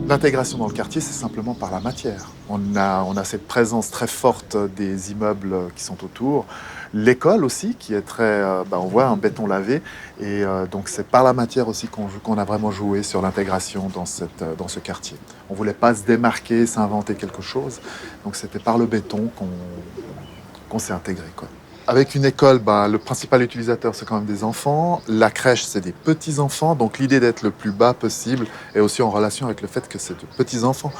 L'intégration dans le quartier, c'est simplement par la matière. On a cette présence très forte des immeubles qui sont autour. L'école aussi, qui est très... on voit un béton lavé. Et donc, c'est par la matière aussi qu'on a vraiment joué sur l'intégration dans ce quartier. On ne voulait pas se démarquer, s'inventer quelque chose. Donc, c'était par le béton qu'on s'est intégré, quoi. Avec une école, le principal utilisateur, c'est quand même des enfants. La crèche, c'est des petits-enfants. Donc l'idée d'être le plus bas possible est aussi en relation avec le fait que c'est de petits-enfants.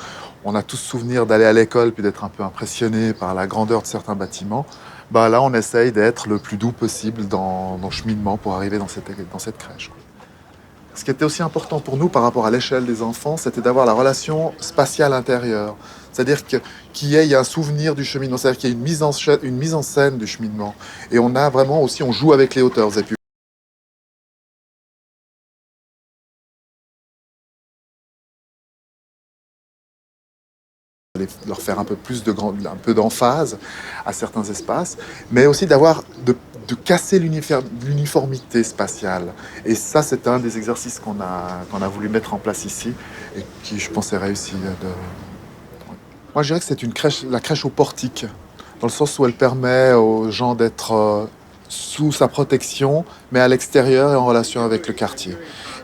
On a tous souvenir d'aller à l'école puis d'être un peu impressionné par la grandeur de certains bâtiments. Là, on essaye d'être le plus doux possible dans le cheminement pour arriver dans cette crèche. Ce qui était aussi important pour nous par rapport à l'échelle des enfants, c'était d'avoir la relation spatiale intérieure. C'est-à-dire qu'il y ait un souvenir du cheminement, c'est-à-dire qu'il y ait une mise en scène du cheminement. Et on a vraiment aussi, on joue avec les hauteurs. Et puis, leur faire un peu plus un peu d'emphase à certains espaces, mais aussi de casser l'uniformité spatiale. Et ça, c'est un des exercices qu'on a voulu mettre en place ici et qui, je pense, est réussi. Moi, je dirais que c'est la crèche au portique, dans le sens où elle permet aux gens d'être sous sa protection, mais à l'extérieur et en relation avec le quartier.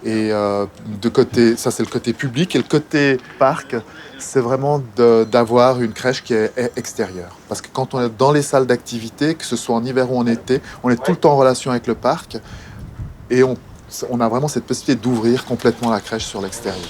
Et ça c'est le côté public, et le côté parc, c'est vraiment d'avoir une crèche qui est extérieure. Parce que quand on est dans les salles d'activité, que ce soit en hiver ou en été, on est tout le temps en relation avec le parc, et on a vraiment cette possibilité d'ouvrir complètement la crèche sur l'extérieur.